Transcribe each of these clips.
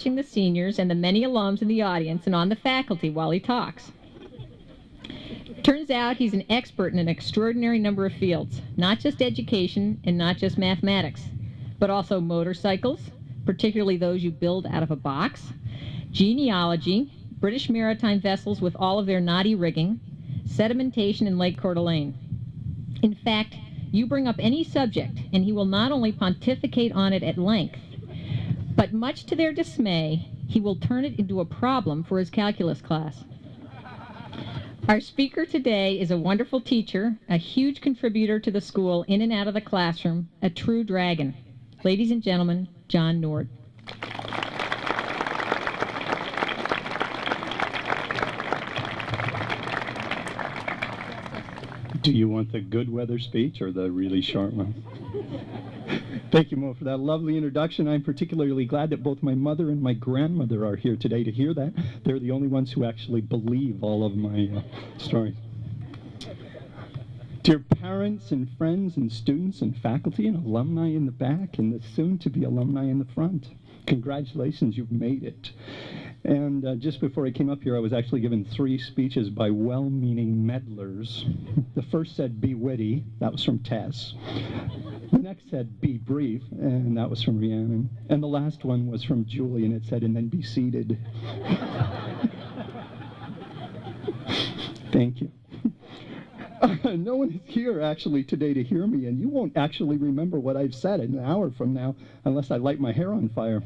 watching the seniors and the many alums in the audience and on the faculty while he talks. Turns out he's an expert in an extraordinary number of fields, not just education and not just mathematics, but also motorcycles, particularly those you build out of a box, genealogy, British maritime vessels with all of their knotty rigging, sedimentation in Lake Coeur d'Alene. In fact, you bring up any subject, and he will not only pontificate on it at length, but much to their dismay, he will turn it into a problem for his calculus class. Our speaker today is a wonderful teacher, a huge contributor to the school in and out of the classroom, a true dragon. Ladies and gentlemen, John Nord. Do you want the good weather speech or the really short one? Thank you, Mo, for that lovely introduction. I'm particularly glad that both my mother and my grandmother are here today to hear that. They're the only ones who actually believe all of my stories. Dear parents and friends and students and faculty and alumni in the back and the soon-to-be alumni in the front, congratulations, you've made it. And just before I came up here, I was actually given 3 speeches by well-meaning meddlers. The first said, be witty. That was from Tess. The next said, be brief. And that was from Rhiannon. And the last one was from Julie, and it said, and then be seated. Thank you. No one is here actually today to hear me, and you won't actually remember what I've said an hour from now unless I light my hair on fire.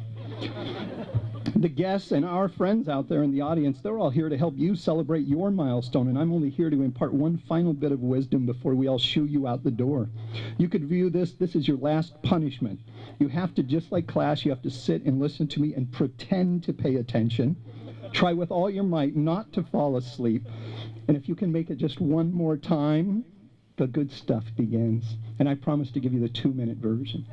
The guests and our friends out there in the audience, they're all here to help you celebrate your milestone, and I'm only here to impart one final bit of wisdom before we all shoo you out the door. You could view this as your last punishment. You have to, just like class, you have to sit and listen to me and pretend to pay attention. Try with all your might not to fall asleep. And if you can make it just one more time, the good stuff begins. And I promise to give you the 2-minute version.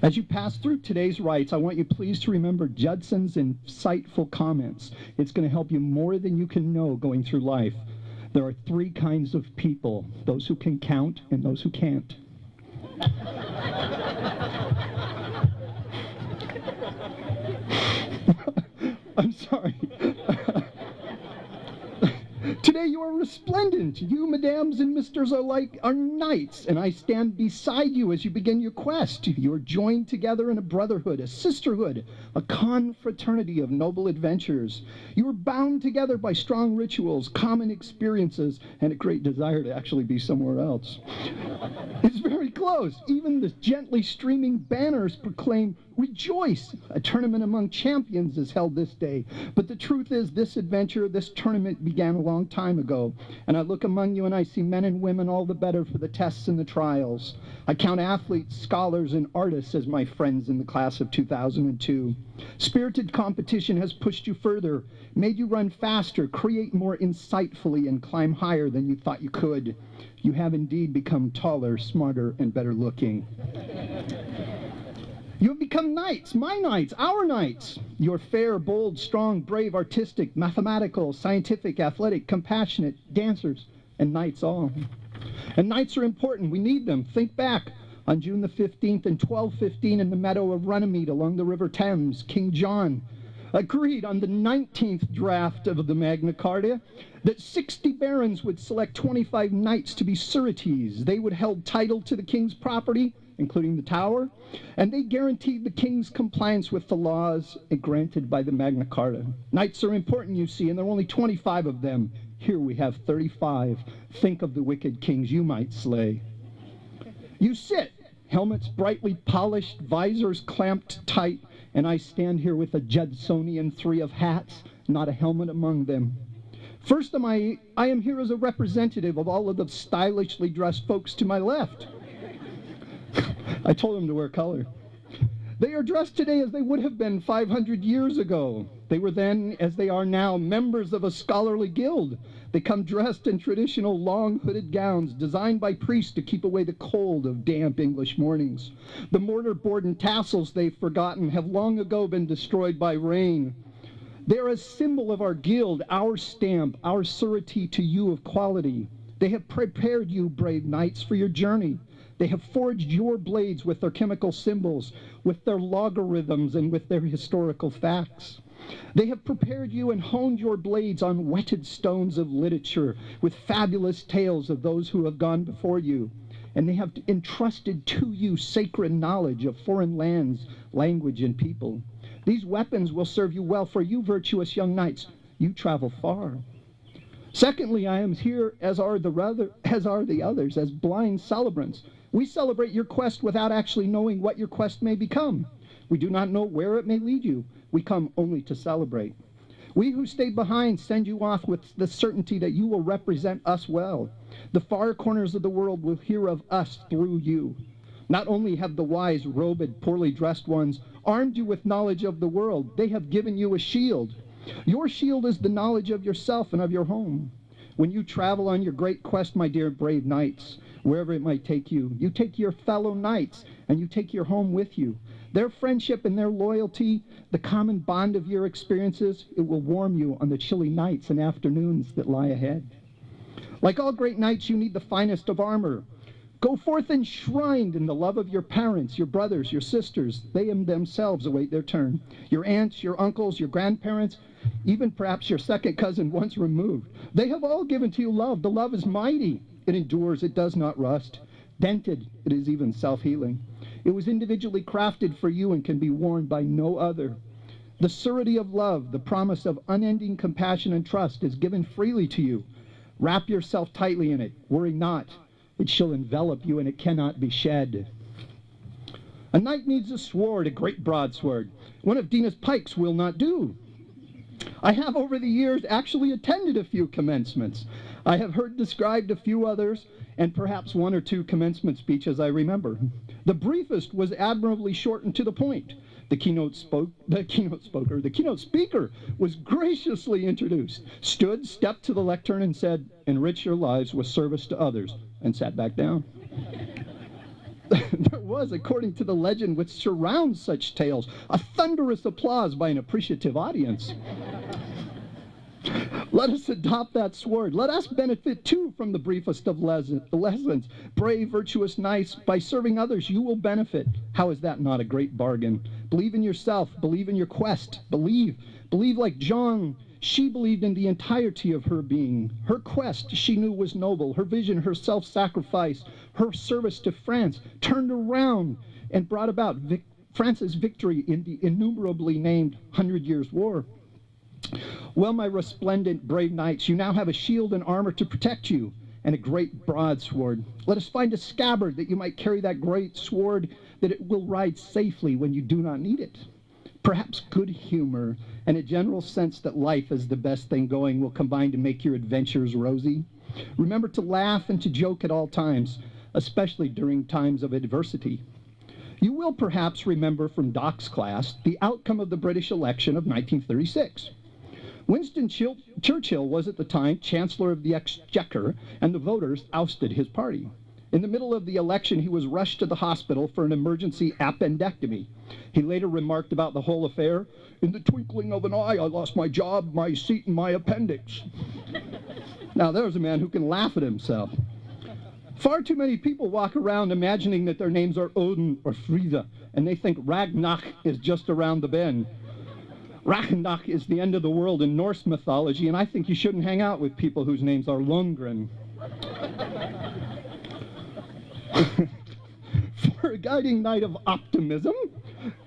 As you pass through today's rites, I want you please to remember Judson's insightful comments. It's going to help you more than you can know going through life. There are 3 kinds of people, those who can count and those who can't. I'm sorry. Today you are resplendent. You, madams and misters alike, are knights, and I stand beside you as you begin your quest. You are joined together in a brotherhood, a sisterhood, a confraternity of noble adventures. You are bound together by strong rituals, common experiences, and a great desire to actually be somewhere else. It's very close. Even the gently streaming banners proclaim, rejoice! A tournament among champions is held this day. But the truth is, this adventure, this tournament began a long time ago. And I look among you and I see men and women all the better for the tests and the trials. I count athletes, scholars, and artists as my friends in the class of 2002. Spirited competition has pushed you further, made you run faster, create more insightfully, and climb higher than you thought you could. You have indeed become taller, smarter, and better looking. You have become knights, my knights, our knights. You're fair, bold, strong, brave, artistic, mathematical, scientific, athletic, compassionate, dancers, and knights all. And knights are important. We need them. Think back. On June the 15th and 1215 in the meadow of Runnymede along the River Thames, King John agreed on the 19th draft of the Magna Carta that 60 barons would select 25 knights to be sureties. They would hold title to the king's property, including the tower, and they guaranteed the king's compliance with the laws granted by the Magna Carta. Knights are important, you see, and there are only 25 of them. Here we have 35. Think of the wicked kings you might slay. You sit, helmets brightly polished, visors clamped tight, and I stand here with a Judsonian 3 of hats, not a helmet among them. First, I am here as a representative of all of the stylishly dressed folks to my left. I told them to wear color. They are dressed today as they would have been 500 years ago. They were then, as they are now, members of a scholarly guild. They come dressed in traditional long hooded gowns designed by priests to keep away the cold of damp English mornings. The mortar board and tassels they've forgotten have long ago been destroyed by rain. They are a symbol of our guild, our stamp, our surety to you of quality. They have prepared you, brave knights, for your journey. They have forged your blades with their chemical symbols, with their logarithms, and with their historical facts. They have prepared you and honed your blades on whetted stones of literature with fabulous tales of those who have gone before you. And they have entrusted to you sacred knowledge of foreign lands, language, and people. These weapons will serve you well, for you virtuous young knights, you travel far. Secondly, I am here, as are the others, as blind celebrants. We celebrate your quest without actually knowing what your quest may become. We do not know where it may lead you. We come only to celebrate. We who stay behind send you off with the certainty that you will represent us well. The far corners of the world will hear of us through you. Not only have the wise, robed, poorly dressed ones armed you with knowledge of the world, they have given you a shield. Your shield is the knowledge of yourself and of your home. When you travel on your great quest, my dear brave knights, wherever it might take you, you take your fellow knights and you take your home with you. Their friendship and their loyalty, the common bond of your experiences, it will warm you on the chilly nights and afternoons that lie ahead. Like all great knights, you need the finest of armor. Go forth enshrined in the love of your parents, your brothers, your sisters. They themselves await their turn. Your aunts, your uncles, your grandparents, even perhaps your second cousin once removed. They have all given to you love. The love is mighty. It endures. It does not rust. Dented, it is even self-healing. It was individually crafted for you and can be worn by no other. The surety of love, the promise of unending compassion and trust is given freely to you. Wrap yourself tightly in it. Worry not. It shall envelop you, and it cannot be shed. A knight needs a sword, a great broadsword. One of Dina's pikes will not do. I have over the years actually attended a few commencements. I have heard described a few others, and perhaps one or two commencement speeches I remember. The briefest was admirably short and to the point. The keynote speaker was graciously introduced, stood, stepped to the lectern, and said, "Enrich your lives with service to others," and sat back down. There was, according to the legend which surrounds such tales, a thunderous applause by an appreciative audience. Let us adopt that sword. Let us benefit too from the briefest of lessons. Brave, virtuous knights, by serving others you will benefit. How is that not a great bargain? Believe in yourself. Believe in your quest. Believe like Jean. She believed in the entirety of her being. Her quest, she knew, was noble. Her vision, her self-sacrifice, her service to France turned around and brought about France's victory in the innumerably named 100 Years' War. Well, my resplendent brave knights, you now have a shield and armor to protect you, and a great broadsword. Let us find a scabbard that you might carry that great sword, that it will ride safely when you do not need it. Perhaps good humor and a general sense that life is the best thing going will combine to make your adventures rosy. Remember to laugh and to joke at all times, especially during times of adversity. You will perhaps remember from Doc's class the outcome of the British election of 1936. Winston Churchill was at the time Chancellor of the Exchequer, and the voters ousted his party. In the middle of the election, he was rushed to the hospital for an emergency appendectomy. He later remarked about the whole affair, "In the twinkling of an eye, I lost my job, my seat, and my appendix." Now, there's a man who can laugh at himself. Far too many people walk around imagining that their names are Odin or Frida, and they think Ragnarok is just around the bend. Ragnarok is the end of the world in Norse mythology, and I think you shouldn't hang out with people whose names are Lundgren. For a guiding knight of optimism,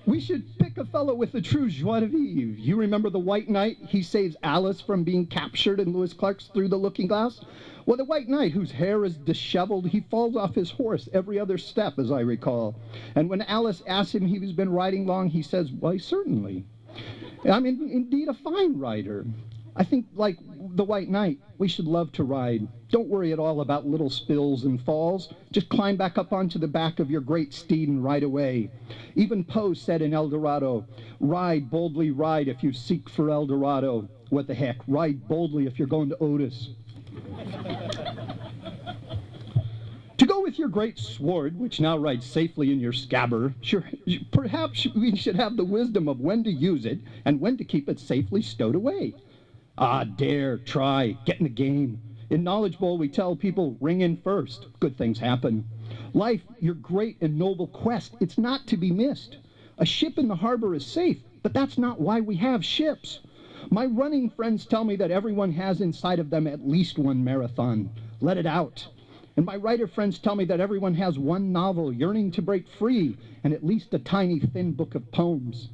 we should pick a fellow with a true joie de vivre. You remember the White Knight? He saves Alice from being captured in Lewis Clark's Through the Looking Glass. Well, the White Knight, whose hair is disheveled, he falls off his horse every other step, as I recall. And when Alice asks him if he's been riding long, he says, "Why, certainly." I'm indeed a fine rider. I think, like the White Knight, we should love to ride. Don't worry at all about little spills and falls. Just climb back up onto the back of your great steed and ride away. Even Poe said in El Dorado, "Ride, boldly ride if you seek for El Dorado." What the heck, ride boldly if you're going to Otis. To go with your great sword, which now rides safely in your scabbard, perhaps we should have the wisdom of when to use it and when to keep it safely stowed away. Ah, dare, try, get in the game. In Knowledge Bowl, we tell people, ring in first. Good things happen. Life, your great and noble quest, it's not to be missed. A ship in the harbor is safe, but that's not why we have ships. My running friends tell me that everyone has inside of them at least one marathon. Let it out. And my writer friends tell me that everyone has one novel yearning to break free and at least a tiny thin book of poems.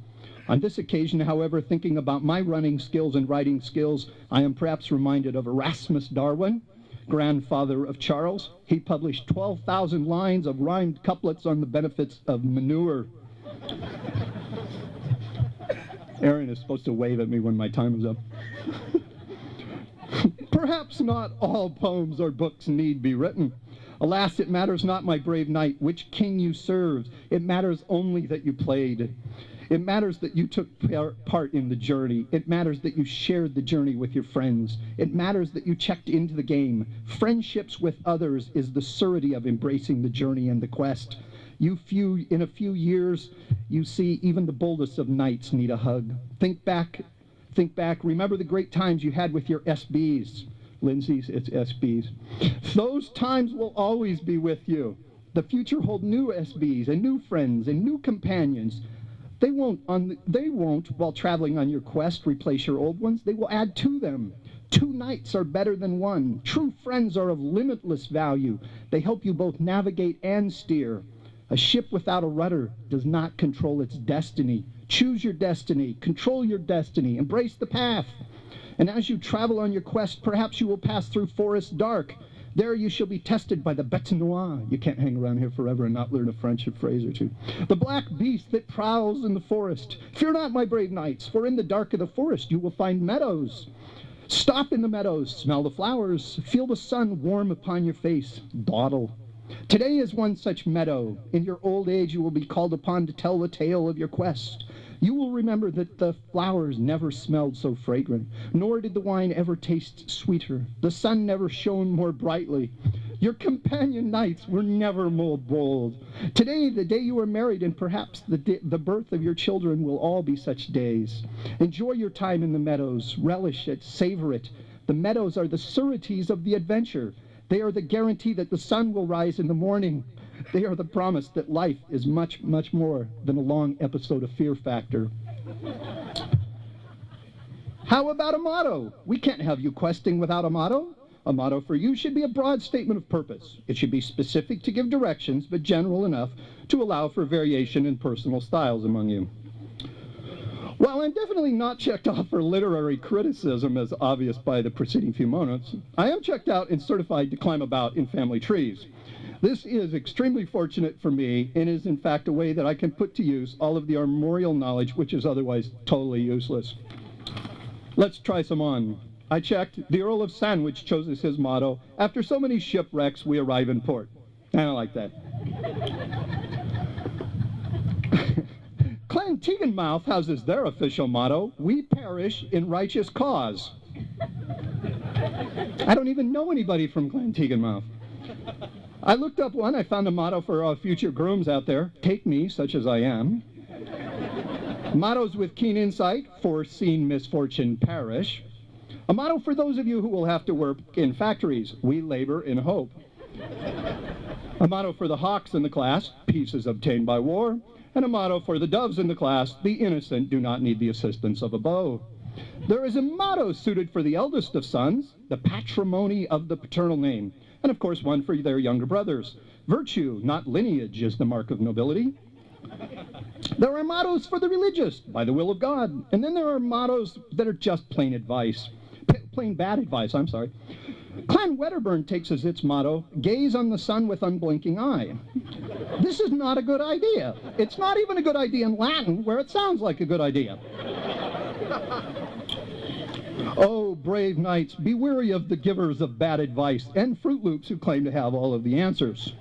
On this occasion, however, thinking about my running skills and writing skills, I am perhaps reminded of Erasmus Darwin, grandfather of Charles. He published 12,000 lines of rhymed couplets on the benefits of manure. Aaron is supposed to wave at me when my time is up. Perhaps not all poems or books need be written. Alas, it matters not, my brave knight, which king you served. It matters only that you played. It matters that you took part in the journey. It matters that you shared the journey with your friends. It matters that you checked into the game. Friendships with others is the surety of embracing the journey and the quest. In a few years, you see even the boldest of knights need a hug. Think back, remember the great times you had with your SBs. Lindsay's, it's SBs. Those times will always be with you. The future hold new SBs and new friends and new companions. They won't, while traveling on your quest, replace your old ones. They will add to them. Two knights are better than one. True friends are of limitless value. They help you both navigate and steer. A ship without a rudder does not control its destiny. Choose your destiny, control your destiny, embrace the path. And as you travel on your quest, perhaps you will pass through forests dark. There you shall be tested by the bête noire. You can't hang around here forever and not learn a French phrase or two. The black beast that prowls in the forest. Fear not, my brave knights, for in the dark of the forest you will find meadows. Stop in the meadows, smell the flowers, feel the sun warm upon your face. Dawdle. Today is one such meadow. In your old age you will be called upon to tell the tale of your quest. You will remember that the flowers never smelled so fragrant, nor did the wine ever taste sweeter. The sun never shone more brightly. Your companion knights were never more bold. Today, the day you were married, and perhaps the birth of your children will all be such days. Enjoy your time in the meadows. Relish it. Savor it. The meadows are the sureties of the adventure. They are the guarantee that the sun will rise in the morning. They are the promise that life is much, much more than a long episode of Fear Factor. How about a motto? We can't have you questing without a motto. A motto for you should be a broad statement of purpose. It should be specific to give directions, but general enough to allow for variation in personal styles among you. While I'm definitely not checked off for literary criticism, as obvious by the preceding few moments, I am checked out and certified to climb about in family trees. This is extremely fortunate for me and is in fact a way that I can put to use all of the armorial knowledge which is otherwise totally useless. Let's try some on. I checked. The Earl of Sandwich chose as his motto, "After so many shipwrecks, we arrive in port." I don't like that. Clan-Teaganmouth houses their official motto, "We perish in righteous cause." I don't even know anybody from Clan-Teaganmouth. I looked up one. I found a motto for future grooms out there. Take me, such as I am. Mottos with keen insight, foreseen misfortune perish. A motto for those of you who will have to work in factories. We labor in hope. A motto for the hawks in the class. Peace is obtained by war. And a motto for the doves in the class. The innocent do not need the assistance of a bow. There is a motto suited for the eldest of sons. The patrimony of the paternal name. And of course one for their younger brothers. Virtue, not lineage, is the mark of nobility. There are mottos for the religious, by the will of God. And then there are mottos that are just plain advice. Plain bad advice, I'm sorry. Clan Wedderburn takes as its motto, gaze on the sun with unblinking eye. This is not a good idea. It's not even a good idea in Latin, where it sounds like a good idea. Oh, brave knights, be wary of the givers of bad advice and Fruit Loops who claim to have all of the answers.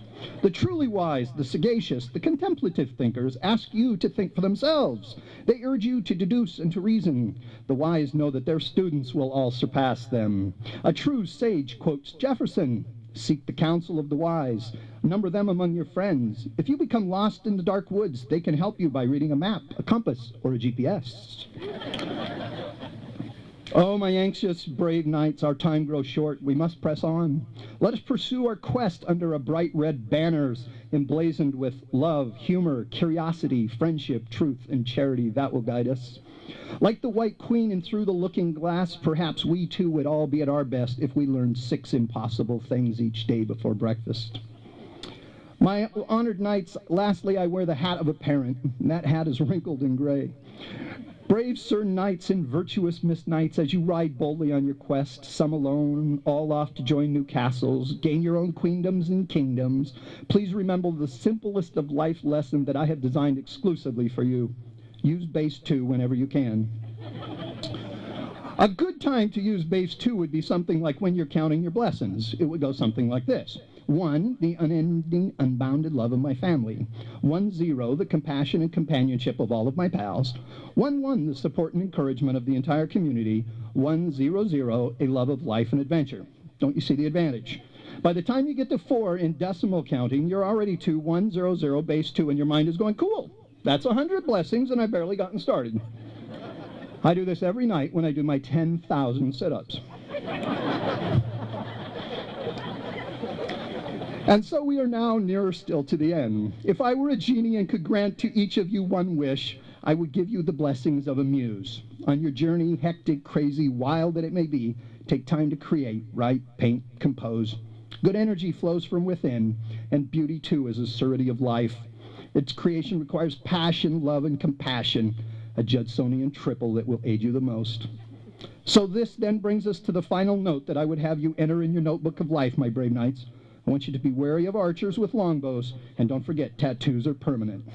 The truly wise, the sagacious, the contemplative thinkers ask you to think for themselves. They urge you to deduce and to reason. The wise know that their students will all surpass them. A true sage quotes Jefferson, "Seek the counsel of the wise. Number them among your friends. If you become lost in the dark woods, they can help you by reading a map, a compass, or a GPS." Oh, my anxious, brave knights, our time grows short. We must press on. Let us pursue our quest under a bright red banners emblazoned with love, humor, curiosity, friendship, truth, and charity. That will guide us. Like the White Queen in Through the Looking Glass, perhaps we too would all be at our best if we learned 6 impossible things each day before breakfast. My honored knights, lastly, I wear the hat of a parent, and that hat is wrinkled and gray. Brave Sir Knights and virtuous Miss Knights, as you ride boldly on your quest, some alone, all off to join new castles, gain your own queendoms and kingdoms, please remember the simplest of life lesson that I have designed exclusively for you. Use base 2 whenever you can. A good time to use base 2 would be something like when you're counting your blessings. It would go something like this. 1, the unending, unbounded love of my family. 1, 0, the compassion and companionship of all of my pals. 1, 1, the support and encouragement of the entire community. 1, 0, 0, a love of life and adventure. Don't you see the advantage? By the time you get to 4 in decimal counting, you're already to 1, 0, 0, base 2, and your mind is going, cool, that's 100 blessings, and I've barely gotten started. I do this every night when I do my 10,000 sit-ups. And so we are now nearer still to the end. If I were a genie and could grant to each of you one wish, I would give you the blessings of a muse. On your journey, hectic, crazy, wild that it may be, take time to create, write, paint, compose. Good energy flows from within, and beauty too is a surety of life. Its creation requires passion, love, and compassion, a Judsonian triple that will aid you the most. So this then brings us to the final note that I would have you enter in your notebook of life, my brave knights. I want you to be wary of archers with longbows, and don't forget, tattoos are permanent.